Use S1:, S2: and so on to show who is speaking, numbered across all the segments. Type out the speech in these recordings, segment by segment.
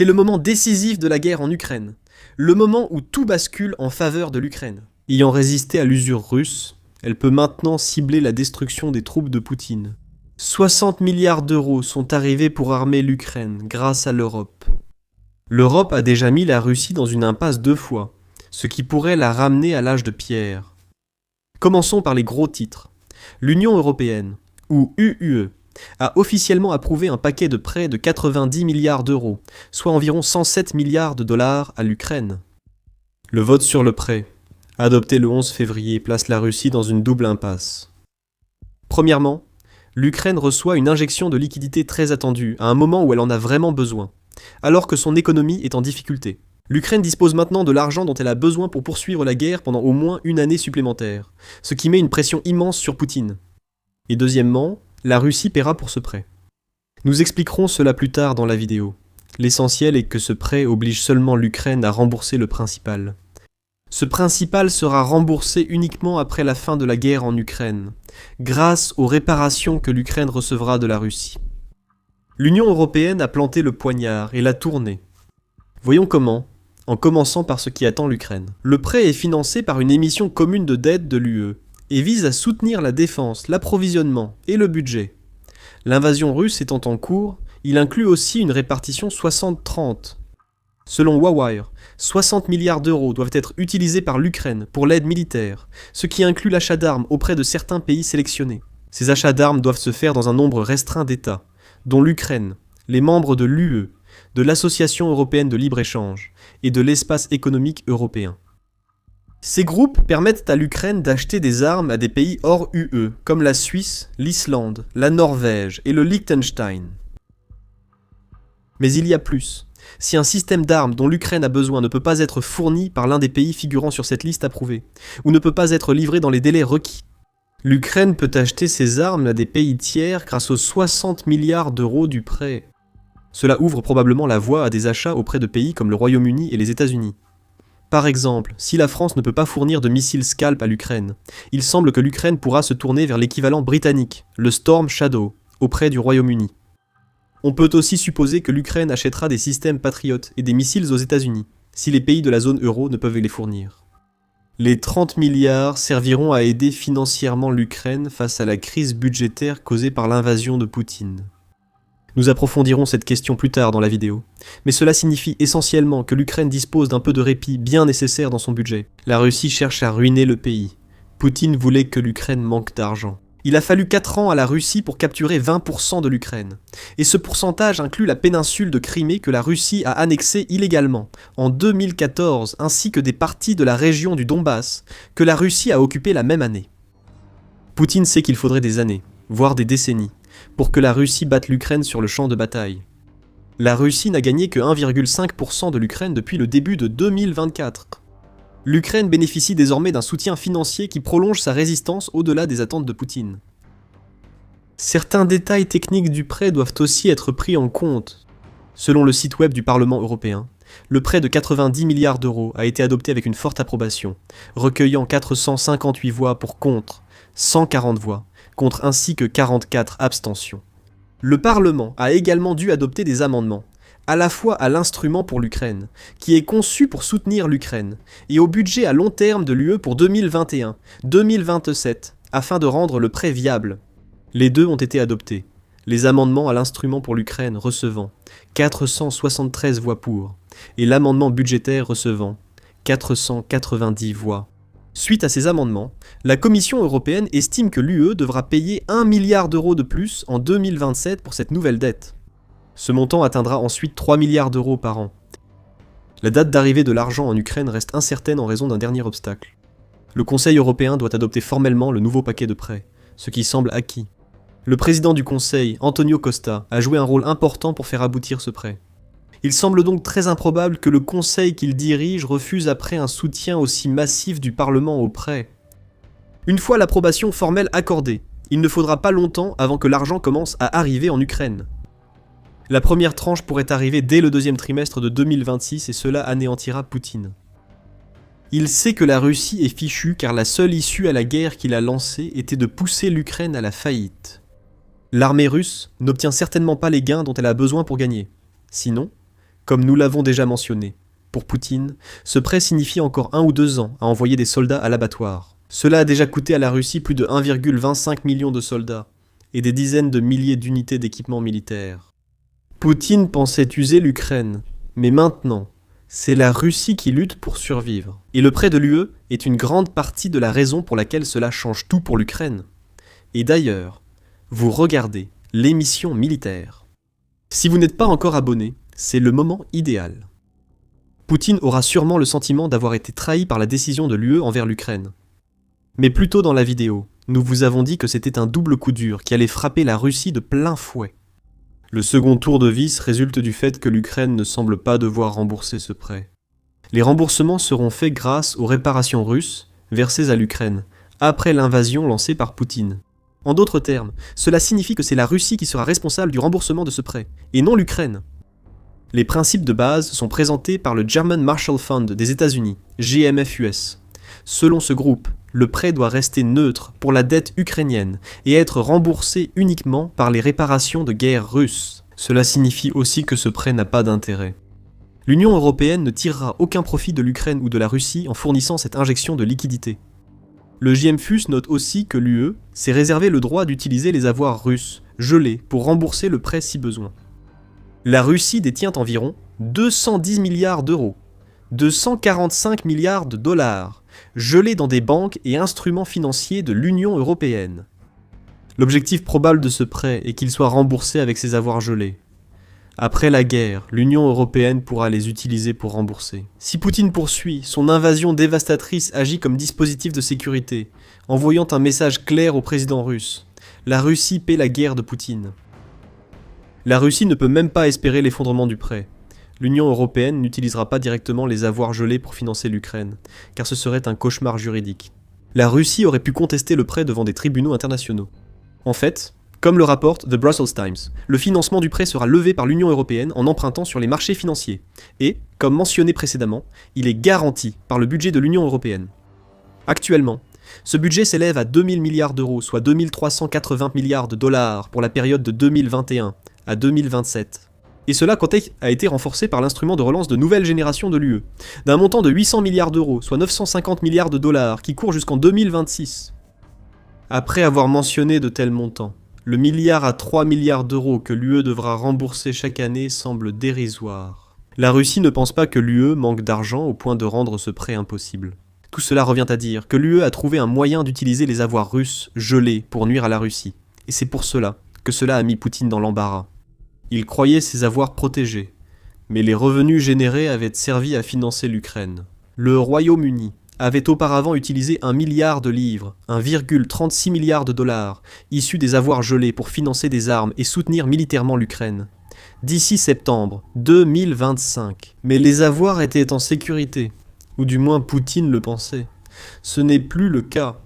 S1: C'est le moment décisif de la guerre en Ukraine, le moment où tout bascule en faveur de l'Ukraine. Ayant résisté à l'usure russe, elle peut maintenant cibler la destruction des troupes de Poutine. 60 milliards d'euros sont arrivés pour armer l'Ukraine grâce à l'Europe. L'Europe a déjà mis la Russie dans une impasse 2 fois, ce qui pourrait la ramener à l'âge de pierre. Commençons par les gros titres. L'Union européenne, ou UE, a officiellement approuvé un paquet de prêts de 90 milliards d'euros, soit environ 107 milliards de dollars à l'Ukraine. Le vote sur le prêt, adopté le 11 février, place la Russie dans une double impasse. Premièrement, l'Ukraine reçoit une injection de liquidités très attendue, à un moment où elle en a vraiment besoin, alors que son économie est en difficulté. L'Ukraine dispose maintenant de l'argent dont elle a besoin pour poursuivre la guerre pendant au moins une année supplémentaire, ce qui met une pression immense sur Poutine. Et deuxièmement, la Russie paiera pour ce prêt. Nous expliquerons cela plus tard dans la vidéo. L'essentiel est que ce prêt oblige seulement l'Ukraine à rembourser le principal. Ce principal sera remboursé uniquement après la fin de la guerre en Ukraine, grâce aux réparations que l'Ukraine recevra de la Russie. L'Union européenne a planté le poignard et l'a tourné. Voyons comment, en commençant par ce qui attend l'Ukraine. Le prêt est financé par une émission commune de dette de l'UE et vise à soutenir la défense, l'approvisionnement et le budget. L'invasion russe étant en cours, il inclut aussi une répartition 60-30. Selon Wawire, 60 milliards d'euros doivent être utilisés par l'Ukraine pour l'aide militaire, ce qui inclut l'achat d'armes auprès de certains pays sélectionnés. Ces achats d'armes doivent se faire dans un nombre restreint d'États, dont l'Ukraine, les membres de l'UE, de l'Association européenne de libre-échange et de l'espace économique européen. Ces groupes permettent à l'Ukraine d'acheter des armes à des pays hors UE, comme la Suisse, l'Islande, la Norvège et le Liechtenstein. Mais il y a plus. Si un système d'armes dont l'Ukraine a besoin ne peut pas être fourni par l'un des pays figurant sur cette liste approuvée, ou ne peut pas être livré dans les délais requis, l'Ukraine peut acheter ses armes à des pays tiers grâce aux 60 milliards d'euros du prêt. Cela ouvre probablement la voie à des achats auprès de pays comme le Royaume-Uni et les États-Unis. Par exemple, si la France ne peut pas fournir de missiles Scalp à l'Ukraine, il semble que l'Ukraine pourra se tourner vers l'équivalent britannique, le Storm Shadow, auprès du Royaume-Uni. On peut aussi supposer que l'Ukraine achètera des systèmes Patriot et des missiles aux États-Unis, si les pays de la zone euro ne peuvent les fournir. Les 30 milliards serviront à aider financièrement l'Ukraine face à la crise budgétaire causée par l'invasion de Poutine. Nous approfondirons cette question plus tard dans la vidéo, mais cela signifie essentiellement que l'Ukraine dispose d'un peu de répit bien nécessaire dans son budget. La Russie cherche à ruiner le pays. Poutine voulait que l'Ukraine manque d'argent. Il a fallu 4 ans à la Russie pour capturer 20% de l'Ukraine. Et ce pourcentage inclut la péninsule de Crimée que la Russie a annexée illégalement, en 2014, ainsi que des parties de la région du Donbass, que la Russie a occupées la même année. Poutine sait qu'il faudrait des années, voire des décennies, pour que la Russie batte l'Ukraine sur le champ de bataille. La Russie n'a gagné que 1,5% de l'Ukraine depuis le début de 2024. L'Ukraine bénéficie désormais d'un soutien financier qui prolonge sa résistance au-delà des attentes de Poutine. Certains détails techniques du prêt doivent aussi être pris en compte. Selon le site web du Parlement européen, le prêt de 90 milliards d'euros a été adopté avec une forte approbation, recueillant 458 voix pour contre, 140 voix, contre ainsi que 44 abstentions. Le Parlement a également dû adopter des amendements, à la fois à l'instrument pour l'Ukraine, qui est conçu pour soutenir l'Ukraine, et au budget à long terme de l'UE pour 2021-2027, afin de rendre le prêt viable. Les deux ont été adoptés, les amendements à l'instrument pour l'Ukraine recevant 473 voix pour, et l'amendement budgétaire recevant 490 voix. Suite à ces amendements, la Commission européenne estime que l'UE devra payer 1 milliard d'euros de plus en 2027 pour cette nouvelle dette. Ce montant atteindra ensuite 3 milliards d'euros par an. La date d'arrivée de l'argent en Ukraine reste incertaine en raison d'un dernier obstacle. Le Conseil européen doit adopter formellement le nouveau paquet de prêts, ce qui semble acquis. Le président du Conseil, Antonio Costa, a joué un rôle important pour faire aboutir ce prêt. Il semble donc très improbable que le Conseil qu'il dirige refuse après un soutien aussi massif du Parlement au prêt. Une fois l'approbation formelle accordée, il ne faudra pas longtemps avant que l'argent commence à arriver en Ukraine. La première tranche pourrait arriver dès le deuxième trimestre de 2026 et cela anéantira Poutine. Il sait que la Russie est fichue car la seule issue à la guerre qu'il a lancée était de pousser l'Ukraine à la faillite. L'armée russe n'obtient certainement pas les gains dont elle a besoin pour gagner. Sinon, Comme nous l'avons déjà mentionné, pour Poutine, ce prêt signifie encore 1 ou 2 ans à envoyer des soldats à l'abattoir. Cela a déjà coûté à la Russie plus de 1,25 million de soldats et des dizaines de milliers d'unités d'équipement militaire. Poutine pensait user l'Ukraine, mais maintenant, c'est la Russie qui lutte pour survivre. Et le prêt de l'UE est une grande partie de la raison pour laquelle cela change tout pour l'Ukraine. Et d'ailleurs, vous regardez l'émission militaire. Si vous n'êtes pas encore abonné, c'est le moment idéal. Poutine aura sûrement le sentiment d'avoir été trahi par la décision de l'UE envers l'Ukraine. Mais plus tôt dans la vidéo, nous vous avons dit que c'était un double coup dur qui allait frapper la Russie de plein fouet. Le second tour de vis résulte du fait que l'Ukraine ne semble pas devoir rembourser ce prêt. Les remboursements seront faits grâce aux réparations russes versées à l'Ukraine, après l'invasion lancée par Poutine. En d'autres termes, cela signifie que c'est la Russie qui sera responsable du remboursement de ce prêt, et non l'Ukraine. Les principes de base sont présentés par le German Marshall Fund des États-Unis, GMFUS. Selon ce groupe, le prêt doit rester neutre pour la dette ukrainienne et être remboursé uniquement par les réparations de guerre russes. Cela signifie aussi que ce prêt n'a pas d'intérêt. L'Union européenne ne tirera aucun profit de l'Ukraine ou de la Russie en fournissant cette injection de liquidités. Le JMFUS note aussi que l'UE s'est réservé le droit d'utiliser les avoirs russes, gelés, pour rembourser le prêt si besoin. La Russie détient environ 210 milliards d'euros, 245 milliards de dollars, gelés dans des banques et instruments financiers de l'Union européenne. L'objectif probable de ce prêt est qu'il soit remboursé avec ces avoirs gelés. Après la guerre, l'Union européenne pourra les utiliser pour rembourser. Si Poutine poursuit, son invasion dévastatrice agit comme dispositif de sécurité, envoyant un message clair au président russe. La Russie paie la guerre de Poutine. La Russie ne peut même pas espérer l'effondrement du prêt. L'Union européenne n'utilisera pas directement les avoirs gelés pour financer l'Ukraine, car ce serait un cauchemar juridique. La Russie aurait pu contester le prêt devant des tribunaux internationaux. En fait, comme le rapporte The Brussels Times, le financement du prêt sera levé par l'Union européenne en empruntant sur les marchés financiers. Et, comme mentionné précédemment, il est garanti par le budget de l'Union européenne. Actuellement, ce budget s'élève à 2000 milliards d'euros, soit 2380 milliards de dollars pour la période de 2021 à 2027. Et cela a été renforcé par l'instrument de relance de nouvelle génération de l'UE, d'un montant de 800 milliards d'euros, soit 950 milliards de dollars, qui court jusqu'en 2026. Après avoir mentionné de tels montants, le milliard à 3 milliards d'euros que l'UE devra rembourser chaque année semble dérisoire. La Russie ne pense pas que l'UE manque d'argent au point de rendre ce prêt impossible. Tout cela revient à dire que l'UE a trouvé un moyen d'utiliser les avoirs russes gelés pour nuire à la Russie. Et c'est pour cela que cela a mis Poutine dans l'embarras. Il croyait ses avoirs protégés, mais les revenus générés avaient servi à financer l'Ukraine. Le Royaume-Uni avait auparavant utilisé 1 milliard de livres, 1,36 milliard de dollars, issus des avoirs gelés pour financer des armes et soutenir militairement l'Ukraine. D'ici septembre 2025. Mais les avoirs étaient en sécurité, ou du moins Poutine le pensait. Ce n'est plus le cas.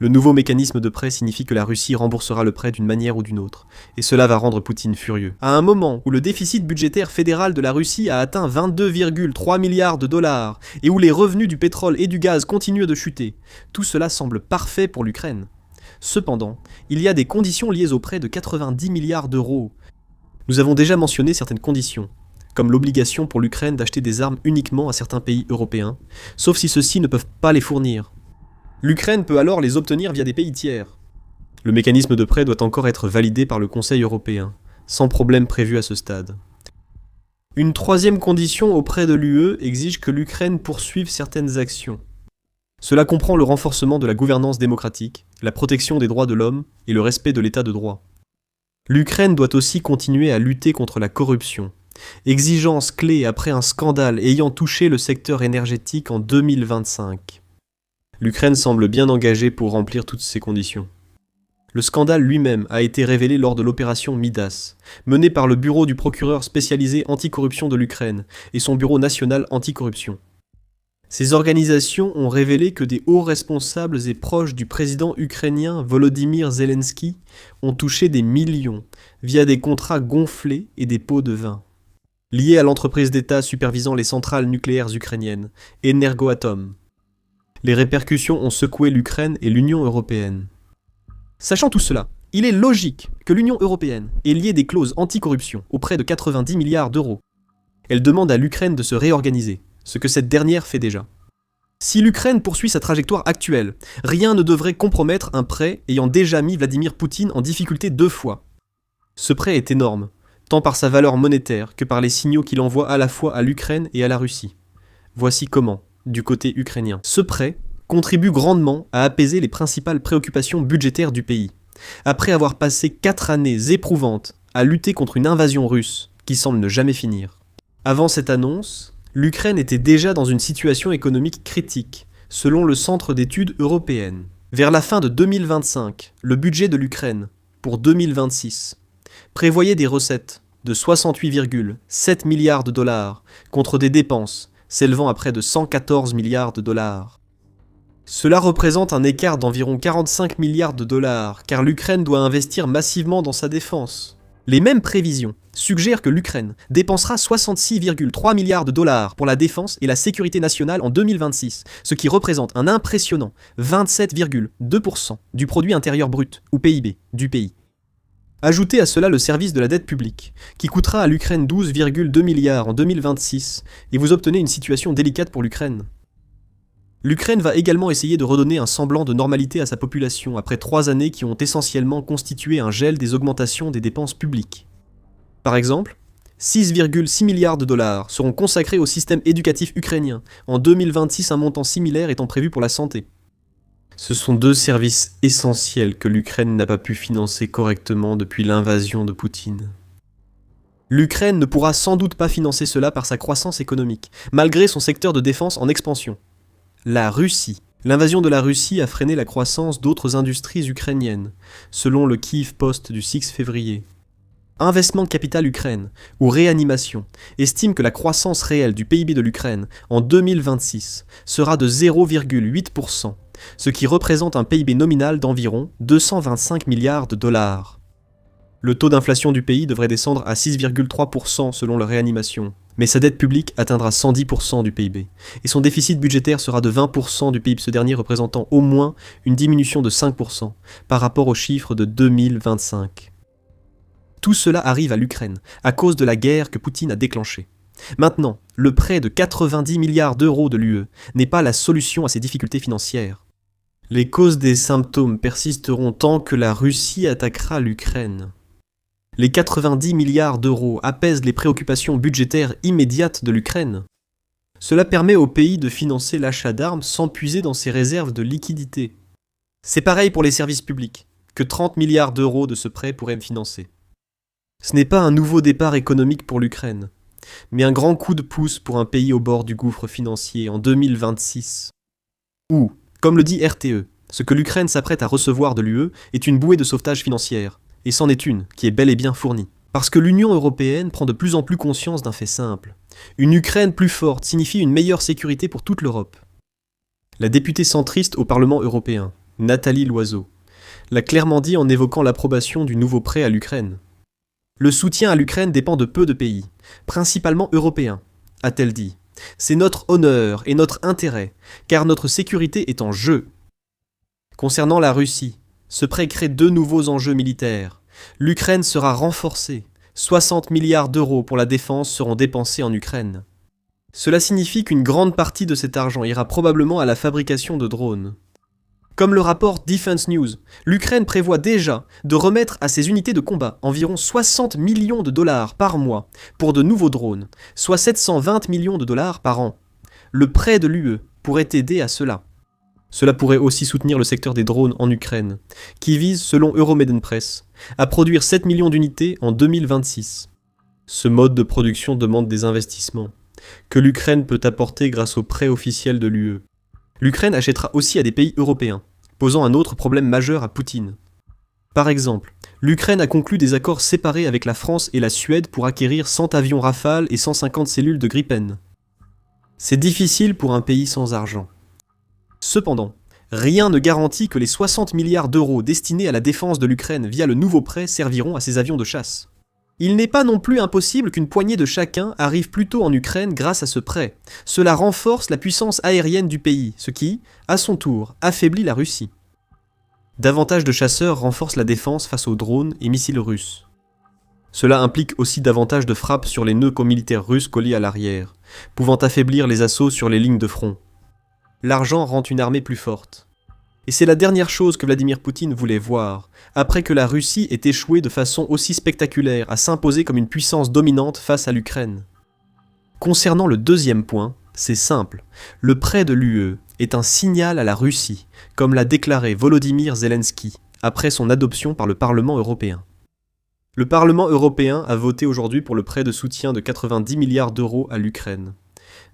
S1: Le nouveau mécanisme de prêt signifie que la Russie remboursera le prêt d'une manière ou d'une autre, et cela va rendre Poutine furieux. À un moment où le déficit budgétaire fédéral de la Russie a atteint 22,3 milliards de dollars, et où les revenus du pétrole et du gaz continuent de chuter, tout cela semble parfait pour l'Ukraine. Cependant, il y a des conditions liées au prêt de 90 milliards d'euros. Nous avons déjà mentionné certaines conditions, comme l'obligation pour l'Ukraine d'acheter des armes uniquement à certains pays européens, sauf si ceux-ci ne peuvent pas les fournir. L'Ukraine peut alors les obtenir via des pays tiers. Le mécanisme de prêt doit encore être validé par le Conseil européen, sans problème prévu à ce stade. Une troisième condition auprès de l'UE exige que l'Ukraine poursuive certaines actions. Cela comprend le renforcement de la gouvernance démocratique, la protection des droits de l'homme et le respect de l'état de droit. L'Ukraine doit aussi continuer à lutter contre la corruption, exigence clé après un scandale ayant touché le secteur énergétique en 2025. L'Ukraine semble bien engagée pour remplir toutes ces conditions. Le scandale lui-même a été révélé lors de l'opération Midas, menée par le bureau du procureur spécialisé anticorruption de l'Ukraine et son bureau national anticorruption. Ces organisations ont révélé que des hauts responsables et proches du président ukrainien Volodymyr Zelensky ont touché des millions via des contrats gonflés et des pots de vin. Liés à l'entreprise d'État supervisant les centrales nucléaires ukrainiennes, Energoatom. Les répercussions ont secoué l'Ukraine et l'Union européenne. Sachant tout cela, il est logique que l'Union européenne ait lié des clauses anticorruption auprès de 90 milliards d'euros. Elle demande à l'Ukraine de se réorganiser, ce que cette dernière fait déjà. Si l'Ukraine poursuit sa trajectoire actuelle, rien ne devrait compromettre un prêt ayant déjà mis Vladimir Poutine en difficulté 2 fois. Ce prêt est énorme, tant par sa valeur monétaire que par les signaux qu'il envoie à la fois à l'Ukraine et à la Russie. Voici comment, du côté ukrainien. Ce prêt contribue grandement à apaiser les principales préoccupations budgétaires du pays. Après avoir passé 4 années éprouvantes à lutter contre une invasion russe qui semble ne jamais finir. Avant cette annonce, l'Ukraine était déjà dans une situation économique critique, selon le Centre d'études européennes. Vers la fin de 2025, le budget de l'Ukraine, pour 2026, prévoyait des recettes de 68,7 milliards de dollars contre des dépenses s'élevant à près de 114 milliards de dollars. Cela représente un écart d'environ 45 milliards de dollars, car l'Ukraine doit investir massivement dans sa défense. Les mêmes prévisions suggèrent que l'Ukraine dépensera 66,3 milliards de dollars pour la défense et la sécurité nationale en 2026, ce qui représente un impressionnant 27,2% du produit intérieur brut, ou PIB, du pays. Ajoutez à cela le service de la dette publique, qui coûtera à l'Ukraine 12,2 milliards en 2026, et vous obtenez une situation délicate pour l'Ukraine. L'Ukraine va également essayer de redonner un semblant de normalité à sa population après 3 années qui ont essentiellement constitué un gel des augmentations des dépenses publiques. Par exemple, 6,6 milliards de dollars seront consacrés au système éducatif ukrainien, en 2026 un montant similaire étant prévu pour la santé. Ce sont 2 services essentiels que l'Ukraine n'a pas pu financer correctement depuis l'invasion de Poutine. L'Ukraine ne pourra sans doute pas financer cela par sa croissance économique, malgré son secteur de défense en expansion. La Russie. L'invasion de la Russie a freiné la croissance d'autres industries ukrainiennes, selon le Kyiv Post du 6 février. Investment Capital Ukraine, ou Réanimation, estime que la croissance réelle du PIB de l'Ukraine en 2026 sera de 0,8%, ce qui représente un PIB nominal d'environ 225 milliards de dollars. Le taux d'inflation du pays devrait descendre à 6,3% selon la Réanimation. Mais sa dette publique atteindra 110% du PIB, et son déficit budgétaire sera de 20% du PIB, ce dernier représentant au moins une diminution de 5% par rapport aux chiffres de 2025. Tout cela arrive à l'Ukraine, à cause de la guerre que Poutine a déclenchée. Maintenant, le prêt de 90 milliards d'euros de l'UE n'est pas la solution à ces difficultés financières. Les causes des symptômes persisteront tant que la Russie attaquera l'Ukraine. Les 90 milliards d'euros apaisent les préoccupations budgétaires immédiates de l'Ukraine. Cela permet au pays de financer l'achat d'armes sans puiser dans ses réserves de liquidités. C'est pareil pour les services publics, que 30 milliards d'euros de ce prêt pourraient financer. Ce n'est pas un nouveau départ économique pour l'Ukraine, mais un grand coup de pouce pour un pays au bord du gouffre financier en 2026. Ou, comme le dit RTE, ce que l'Ukraine s'apprête à recevoir de l'UE est une bouée de sauvetage financière. Et c'en est une, qui est bel et bien fournie. Parce que l'Union européenne prend de plus en plus conscience d'un fait simple. Une Ukraine plus forte signifie une meilleure sécurité pour toute l'Europe. La députée centriste au Parlement européen, Nathalie Loiseau, l'a clairement dit en évoquant l'approbation du nouveau prêt à l'Ukraine. Le soutien à l'Ukraine dépend de peu de pays, principalement européens, a-t-elle dit. C'est notre honneur et notre intérêt, car notre sécurité est en jeu. Concernant la Russie, ce prêt crée 2 nouveaux enjeux militaires. L'Ukraine sera renforcée. 60 milliards d'euros pour la défense seront dépensés en Ukraine. Cela signifie qu'une grande partie de cet argent ira probablement à la fabrication de drones. Comme le rapporte Defense News, l'Ukraine prévoit déjà de remettre à ses unités de combat environ 60 millions de dollars par mois pour de nouveaux drones, soit 720 millions de dollars par an. Le prêt de l'UE pourrait aider à cela. Cela pourrait aussi soutenir le secteur des drones en Ukraine, qui vise, selon Euromeden Press, à produire 7 millions d'unités en 2026. Ce mode de production demande des investissements, que l'Ukraine peut apporter grâce au prêt officiel de l'UE. L'Ukraine achètera aussi à des pays européens, posant un autre problème majeur à Poutine. Par exemple, l'Ukraine a conclu des accords séparés avec la France et la Suède pour acquérir 100 avions Rafale et 150 cellules de Gripen. C'est difficile pour un pays sans argent. Cependant, rien ne garantit que les 60 milliards d'euros destinés à la défense de l'Ukraine via le nouveau prêt serviront à ces avions de chasse. Il n'est pas non plus impossible qu'une poignée de chacun arrive plus tôt en Ukraine grâce à ce prêt. Cela renforce la puissance aérienne du pays, ce qui, à son tour, affaiblit la Russie. Davantage de chasseurs renforcent la défense face aux drones et missiles russes. Cela implique aussi davantage de frappes sur les nœuds militaires russes collés à l'arrière, pouvant affaiblir les assauts sur les lignes de front. L'argent rend une armée plus forte. Et c'est la dernière chose que Vladimir Poutine voulait voir, après que la Russie ait échoué de façon aussi spectaculaire à s'imposer comme une puissance dominante face à l'Ukraine. Concernant le deuxième point, c'est simple, le prêt de l'UE est un signal à la Russie, comme l'a déclaré Volodymyr Zelensky, après son adoption par le Parlement européen. Le Parlement européen a voté aujourd'hui pour le prêt de soutien de 90 milliards d'euros à l'Ukraine.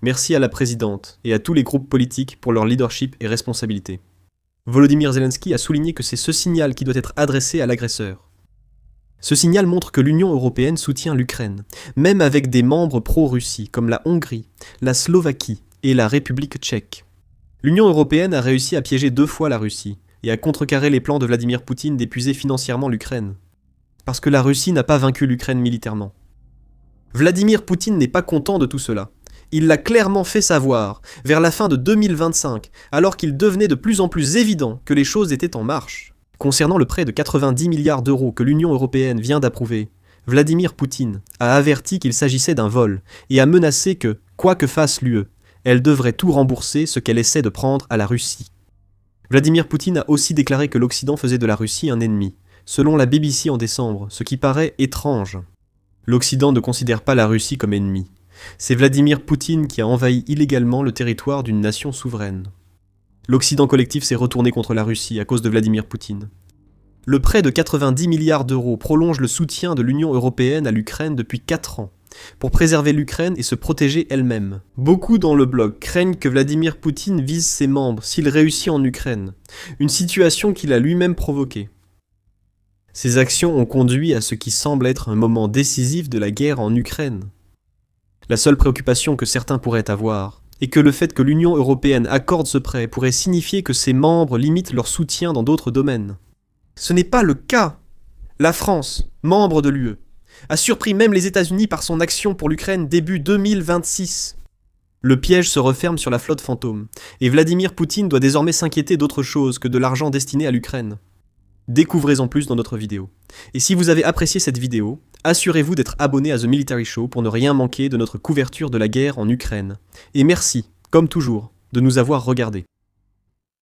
S1: Merci à la présidente et à tous les groupes politiques pour leur leadership et responsabilité. Volodymyr Zelensky a souligné que c'est ce signal qui doit être adressé à l'agresseur. Ce signal montre que l'Union européenne soutient l'Ukraine, même avec des membres pro-Russie comme la Hongrie, la Slovaquie et la République tchèque. L'Union européenne a réussi à piéger 2 fois la Russie et à contrecarrer les plans de Vladimir Poutine d'épuiser financièrement l'Ukraine. Parce que la Russie n'a pas vaincu l'Ukraine militairement. Vladimir Poutine n'est pas content de tout cela. Il l'a clairement fait savoir, vers la fin de 2025, alors qu'il devenait de plus en plus évident que les choses étaient en marche. Concernant le prêt de 90 milliards d'euros que l'Union européenne vient d'approuver, Vladimir Poutine a averti qu'il s'agissait d'un vol et a menacé que, quoi que fasse l'UE, elle devrait tout rembourser ce qu'elle essaie de prendre à la Russie. Vladimir Poutine a aussi déclaré que l'Occident faisait de la Russie un ennemi, selon la BBC en décembre, ce qui paraît étrange. L'Occident ne considère pas la Russie comme ennemi. C'est Vladimir Poutine qui a envahi illégalement le territoire d'une nation souveraine. L'Occident collectif s'est retourné contre la Russie à cause de Vladimir Poutine. Le prêt de 90 milliards d'euros prolonge le soutien de l'Union européenne à l'Ukraine depuis 4 ans, pour préserver l'Ukraine et se protéger elle-même. Beaucoup dans le blog craignent que Vladimir Poutine vise ses membres s'il réussit en Ukraine, une situation qu'il a lui-même provoquée. Ces actions ont conduit à ce qui semble être un moment décisif de la guerre en Ukraine. La seule préoccupation que certains pourraient avoir est que le fait que l'Union européenne accorde ce prêt pourrait signifier que ses membres limitent leur soutien dans d'autres domaines. Ce n'est pas le cas. La France, membre de l'UE, a surpris même les États-Unis par son action pour l'Ukraine début 2026. Le piège se referme sur la flotte fantôme, et Vladimir Poutine doit désormais s'inquiéter d'autre chose que de l'argent destiné à l'Ukraine. Découvrez-en plus dans notre vidéo. Et si vous avez apprécié cette vidéo, assurez-vous d'être abonné à The Military Show pour ne rien manquer de notre couverture de la guerre en Ukraine. Et merci, comme toujours, de nous avoir regardés.